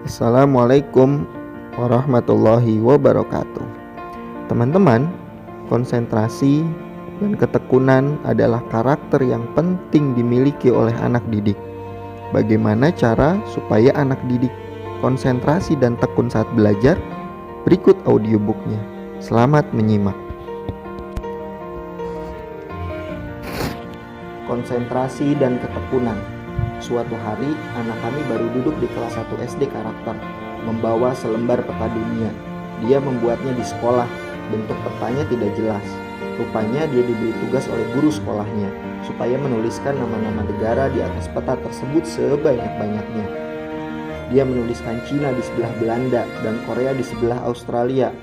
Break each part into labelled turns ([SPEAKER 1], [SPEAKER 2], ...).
[SPEAKER 1] Assalamualaikum warahmatullahi wabarakatuh. Teman-teman, konsentrasi dan ketekunan adalah karakter yang penting dimiliki oleh anak didik. Bagaimana cara supaya anak didik konsentrasi dan tekun saat belajar? Berikut audiobooknya. Selamat menyimak. Konsentrasi dan ketekunan. Suatu hari, anak kami baru duduk di kelas 1 SD karakter, membawa selembar peta dunia. Dia membuatnya di sekolah. Bentuk petanya tidak jelas. Rupanya dia diberi tugas oleh guru sekolahnya supaya menuliskan nama-nama negara di atas peta tersebut sebanyak-banyaknya. Dia menuliskan Cina di sebelah Belanda dan Korea di sebelah Australia.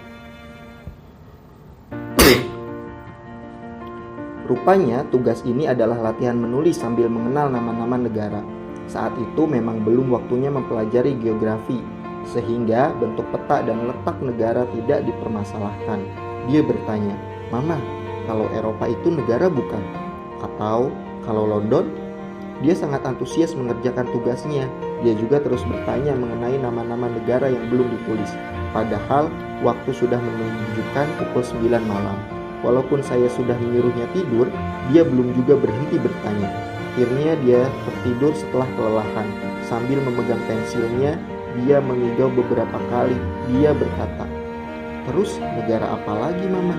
[SPEAKER 1] Rupanya tugas ini adalah latihan menulis sambil mengenal nama-nama negara. Saat itu memang belum waktunya mempelajari geografi, sehingga bentuk peta dan letak negara tidak dipermasalahkan. Dia bertanya, "Mama, kalau Eropa itu negara bukan? Atau kalau London?" Dia sangat antusias mengerjakan tugasnya. Dia juga terus bertanya mengenai nama-nama negara yang belum ditulis. Padahal waktu sudah menunjukkan pukul 9 malam. Walaupun saya sudah menyuruhnya tidur, dia belum juga berhenti bertanya. Akhirnya dia tertidur setelah kelelahan. Sambil memegang pensilnya, dia mengigau beberapa kali. Dia berkata, "Terus negara apa lagi, Mama?"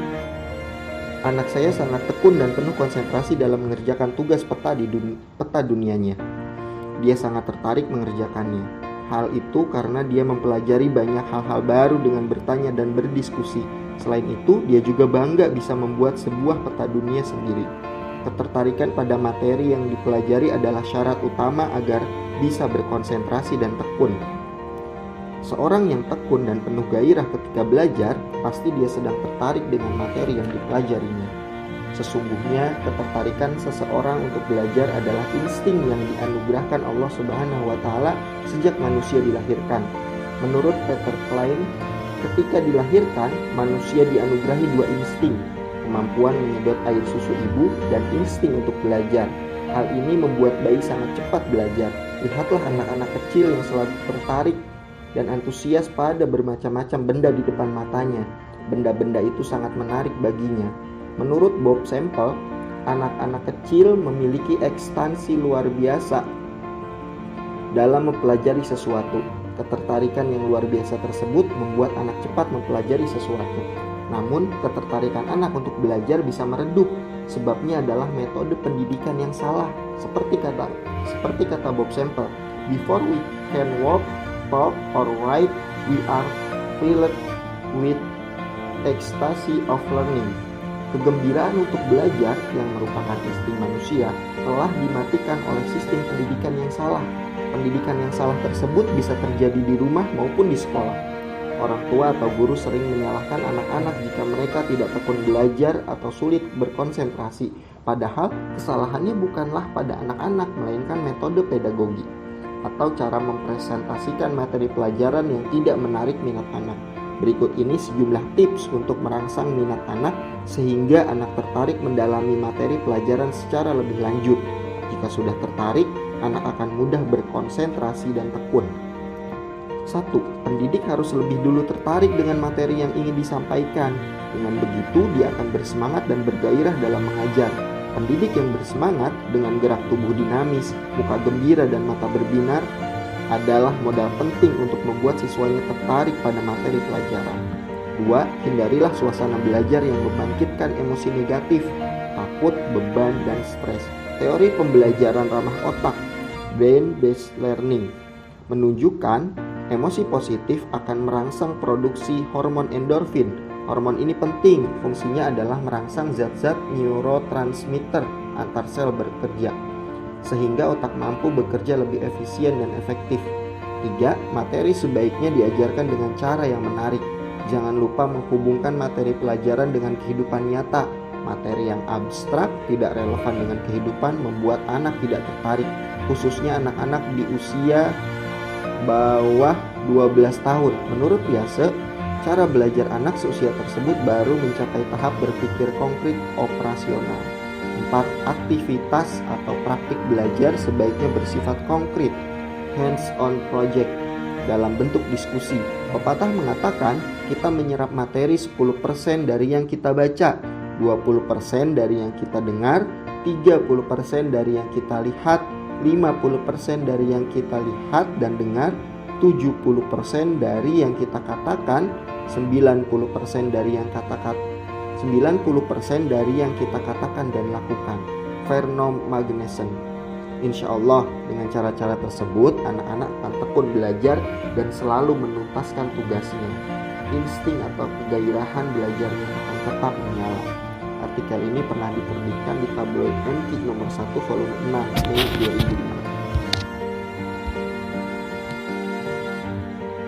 [SPEAKER 1] Anak saya sangat tekun dan penuh konsentrasi dalam mengerjakan tugas peta dunianya. Dia sangat tertarik mengerjakannya. Hal itu karena dia mempelajari banyak hal-hal baru dengan bertanya dan berdiskusi. Selain itu, dia juga bangga bisa membuat sebuah peta dunia sendiri. Ketertarikan pada materi yang dipelajari adalah syarat utama agar bisa berkonsentrasi dan tekun. Seorang yang tekun dan penuh gairah ketika belajar, pasti dia sedang tertarik dengan materi yang dipelajarinya. Sesungguhnya, ketertarikan seseorang untuk belajar adalah insting yang dianugerahkan Allah Subhanahu wa Ta'ala sejak manusia dilahirkan. Menurut Peter Klein, ketika dilahirkan, manusia dianugerahi dua insting, kemampuan menyedot air susu ibu dan insting untuk belajar. Hal ini membuat bayi sangat cepat belajar. Lihatlah anak-anak kecil yang selalu tertarik dan antusias pada bermacam-macam benda di depan matanya. Benda-benda itu sangat menarik baginya. Menurut Bob Semple, anak-anak kecil memiliki ekstansi luar biasa dalam mempelajari sesuatu. Ketertarikan yang luar biasa tersebut membuat anak cepat mempelajari sesuatu. Namun, ketertarikan anak untuk belajar bisa meredup. Sebabnya adalah metode pendidikan yang salah. Seperti kata Bob Semple, "Before we can walk, talk, or write, we are filled with ecstasy of learning." Kegembiraan untuk belajar yang merupakan insting manusia telah dimatikan oleh sistem pendidikan yang salah. Pendidikan yang salah tersebut bisa terjadi di rumah maupun di sekolah. Orang tua atau guru sering menyalahkan anak-anak jika mereka tidak tekun belajar atau sulit berkonsentrasi. Padahal kesalahannya bukanlah pada anak-anak, melainkan metode pedagogi atau cara mempresentasikan materi pelajaran yang tidak menarik minat anak. Berikut ini sejumlah tips untuk merangsang minat anak sehingga anak tertarik mendalami materi pelajaran secara lebih lanjut. Jika sudah tertarik, anak akan mudah berkonsentrasi dan tekun. 1. Pendidik harus lebih dulu tertarik dengan materi yang ingin disampaikan. Dengan begitu, dia akan bersemangat dan bergairah dalam mengajar. Pendidik yang bersemangat dengan gerak tubuh dinamis, muka gembira dan mata berbinar adalah modal penting untuk membuat siswanya tertarik pada materi pelajaran. 2. Hindarilah suasana belajar yang membangkitkan emosi negatif, takut, beban, dan stres. Teori pembelajaran ramah otak, brain-based learning, menunjukkan emosi positif akan merangsang produksi hormon endorfin. Hormon ini penting, fungsinya adalah merangsang zat-zat neurotransmitter antar sel bekerja, sehingga otak mampu bekerja lebih efisien dan efektif. 3. Materi sebaiknya diajarkan dengan cara yang menarik. Jangan lupa menghubungkan materi pelajaran dengan kehidupan nyata. Materi yang abstrak, tidak relevan dengan kehidupan, membuat anak tidak tertarik, khususnya anak-anak di usia bawah 12 tahun. Menurut Piaget, cara belajar anak seusia tersebut baru mencapai tahap berpikir konkret operasional. 4. Aktivitas atau praktik belajar sebaiknya bersifat konkret, hands-on project. dalam bentuk diskusi. Pepatah mengatakan kita menyerap materi 10% dari yang kita baca, 20% dari yang kita dengar, 30% dari yang kita lihat, 50% dari yang kita lihat dan dengar, 70% dari yang kita katakan, 90% dari yang kita katakan dan lakukan. Vernon Magnussen. Insya Allah dengan cara-cara tersebut anak-anak akan tekun belajar dan selalu menuntaskan tugasnya. Insting atau kegairahan belajarnya akan tetap menyala. Artikel ini pernah diterbitkan di tabloid NQ nomor 1 volume 6 Mei 2006.